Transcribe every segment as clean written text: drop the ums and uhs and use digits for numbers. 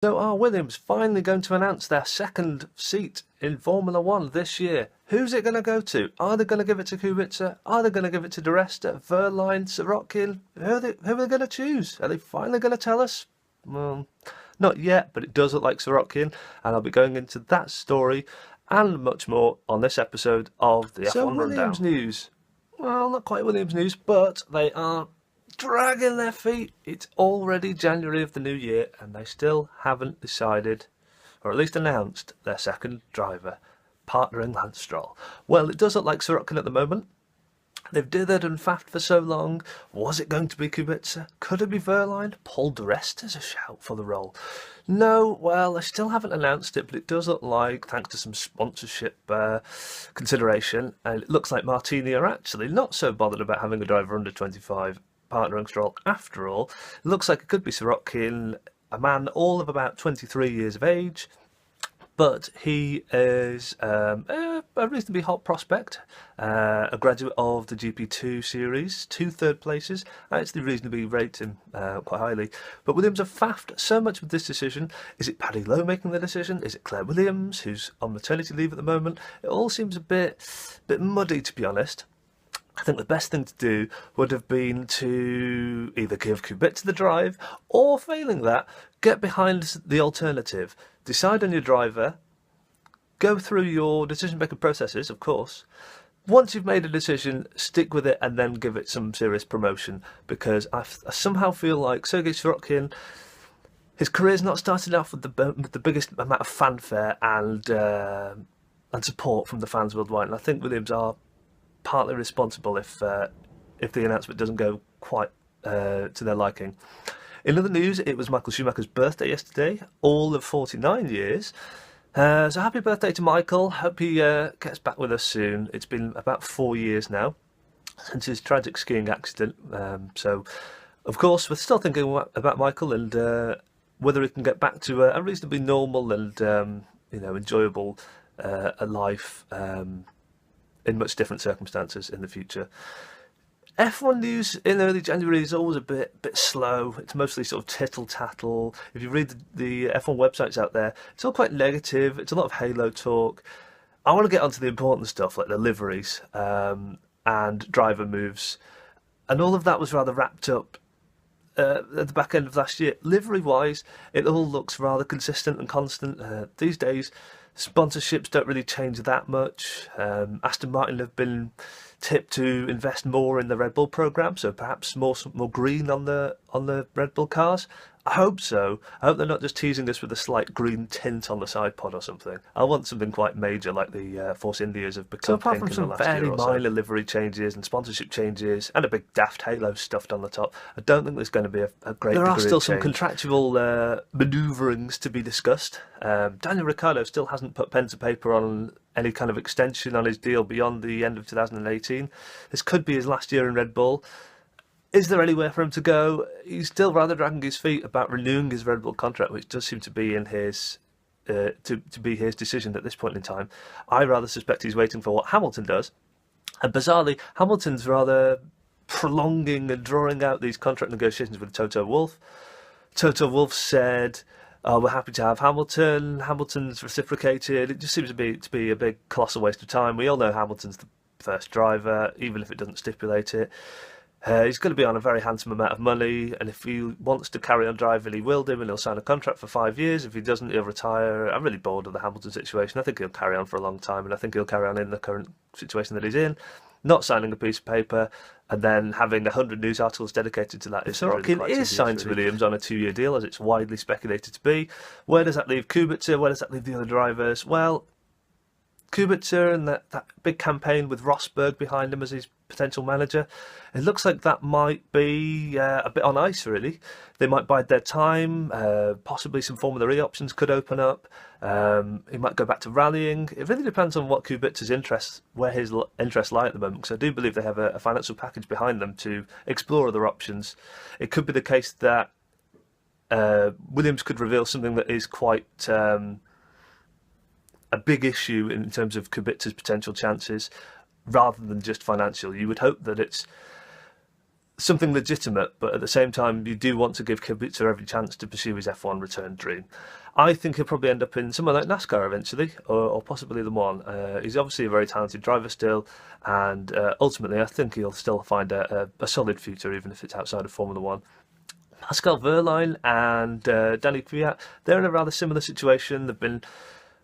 So are Williams finally going to announce their second seat in Formula One this year? Who's it going to go to? Are they going to give it to Kubica? Are they going to give it to Di Resta, Wehrlein, Sirotkin? Who are they going to choose? Are they finally going to tell us? Well, not yet, but it does look like Sirotkin, and I'll be going into that story and much more on this episode of the F1 Williams Rundown. News. Well, not quite Williams news, but they are dragging their feet. It's already January of the new year and they still haven't decided, or at least announced, their second driver, partnering Lance Stroll. Well, it does look like Sirotkin at the moment. They've dithered and faffed for so long. Was it going to be Kubica? Could it be Wehrlein? Paul Di Resta's a shout for the role. No, well, they still haven't announced it, but it does look like, thanks to some sponsorship consideration, and it looks like Martini are actually not so bothered about having a driver under 25 partnering Stroll after all. It looks like it could be Sirotkin, a man all of about 23 years of age, but he is a reasonably hot prospect, a graduate of the GP2 series, 2 third places. I actually reasonably rate him quite highly. But Williams have faffed so much with this decision. Is it Paddy Lowe making the decision? Is it Claire Williams, who's on maternity leave at the moment? It all seems a bit muddy, to be honest. I think the best thing to do would have been to either give Kubica the drive, or failing that, get behind the alternative. Decide on your driver, go through your decision-making processes, of course. Once you've made a decision, stick with it and then give it some serious promotion, because I somehow feel like Sergey Sirotkin, his career's not started off with the biggest amount of fanfare and support from the fans worldwide, and I think Williams are partly responsible if the announcement doesn't go quite to their liking. In other news, it was Michael Schumacher's birthday yesterday, all of 49 years. So happy birthday to Michael. Hope he gets back with us soon. It's been about 4 years now since his tragic skiing accident. So, of course, we're still thinking about Michael and whether he can get back to a reasonably normal and enjoyable life in much different circumstances in the future. F1 news in early January is always a bit slow. It's mostly sort of tittle-tattle. If you read the F1 websites out there, it's all quite negative. It's a lot of halo talk. I want to get onto the important stuff like the liveries and driver moves. And all of that was rather wrapped up at the back end of last year. Livery-wise, it all looks rather consistent and constant. These days, sponsorships don't really change that much. Aston Martin have been tipped to invest more in the Red Bull program, so perhaps more green on the Red Bull cars. I hope so. I hope they're not just teasing us with a slight green tint on the side pod or something. I want something quite major, like the Force Indias have become. So apart from some very minor livery changes and sponsorship changes and a big daft halo stuffed on the top, I don't think there's going to be a great. There are still some contractual manoeuvrings to be discussed. Daniel Ricciardo still hasn't put pen to paper on any kind of extension on his deal beyond the end of 2018. This could be his last year in Red Bull. Is there anywhere for him to go? He's still rather dragging his feet about renewing his Red Bull contract, which does seem to be in his to be his decision at this point in time. I rather suspect he's waiting for what Hamilton does. And bizarrely, Hamilton's rather prolonging and drawing out these contract negotiations with Toto Wolff. Toto Wolff said, we're happy to have Hamilton. Hamilton's reciprocated. It just seems to be a big colossal waste of time. We all know Hamilton's the first driver, even if it doesn't stipulate it. He's going to be on a very handsome amount of money, and if he wants to carry on driving, he will do, and he'll sign a contract for 5 years. If he doesn't, he'll retire. I'm really bored of the Hamilton situation. I think he'll carry on for a long time, and I think he'll carry on in the current situation that he's in, not signing a piece of paper, and then having 100 news articles dedicated to that. If Sirotkin is signed to Williams on a 2-year deal, as it's widely speculated to be, where does that leave Kubica? Where does that leave the other drivers? Well, Kubica and that big campaign with Rosberg behind him as his potential manager, it looks like that might be a bit on ice, really. They might bide their time. Possibly some Formula E options could open up. He might go back to rallying. It really depends on what Kubica's interests, where his interests lie at the moment, because I do believe they have a financial package behind them to explore other options. It could be the case that Williams could reveal something that is quite a big issue in terms of Kubica's potential chances, rather than just financial. You would hope that it's something legitimate, but at the same time you do want to give Kubica every chance to pursue his F1 return dream. I think he'll probably end up in somewhere like NASCAR eventually, or possibly Le Mans. He's obviously a very talented driver still, and ultimately I think he'll still find a solid future, even if it's outside of Formula One. Pascal Wehrlein and Danny Kvyat, they're in a rather similar situation. They've been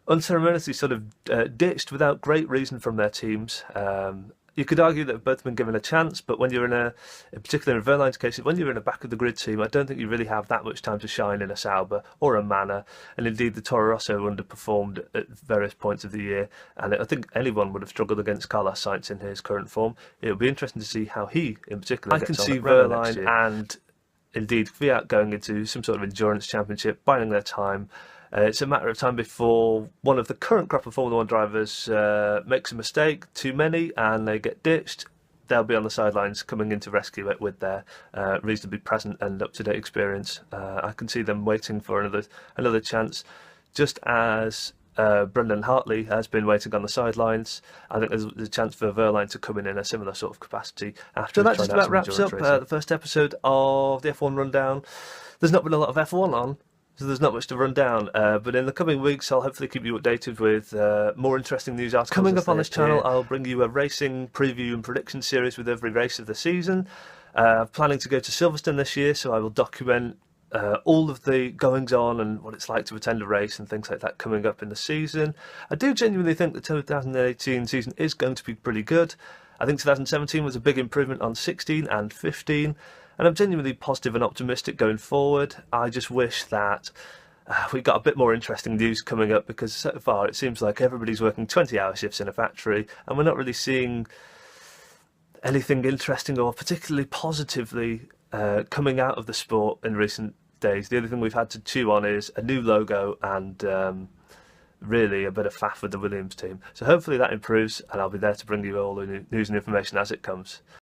unceremoniously sort of ditched without great reason from their teams. You could argue that they've both been given a chance, but when you're in particular in Wehrlein's case, when you're in a back of the grid team, I don't think you really have that much time to shine in a Sauber or a Manor. And indeed, the Toro Rosso underperformed at various points of the year, and I think anyone would have struggled against Carlos Sainz in his current form. It'll be interesting to see how he, in particular, gets on. I can see Wehrlein and indeed Kvyat going into some sort of endurance championship, biding their time. It's a matter of time before one of the current crop of Formula One drivers makes a mistake, too many, and they get ditched. They'll be on the sidelines coming in to rescue it with their reasonably present and up-to-date experience. I can see them waiting for another chance, just as Brendan Hartley has been waiting on the sidelines. I think there's a chance for Wehrlein to come in a similar sort of capacity after. So that just about wraps up the first episode of the F1 Rundown. There's not been a lot of F1 on, so there's not much to run down, but in the coming weeks I'll hopefully keep you updated with more interesting news articles. Coming up on this channel, I'll bring you a racing preview and prediction series with every race of the season. Planning to go to Silverstone this year, so I will document all of the goings-on and what it's like to attend a race and things like that coming up in the season. I do genuinely think the 2018 season is going to be pretty good. I think 2017 was a big improvement on 16 and 15. And I'm genuinely positive and optimistic going forward. I just wish that we got a bit more interesting news coming up, because so far it seems like everybody's working 20-hour shifts in a factory and we're not really seeing anything interesting or particularly positively coming out of the sport in recent days. The only thing we've had to chew on is a new logo and really a bit of faff with the Williams team. So hopefully that improves, and I'll be there to bring you all the news and information as it comes.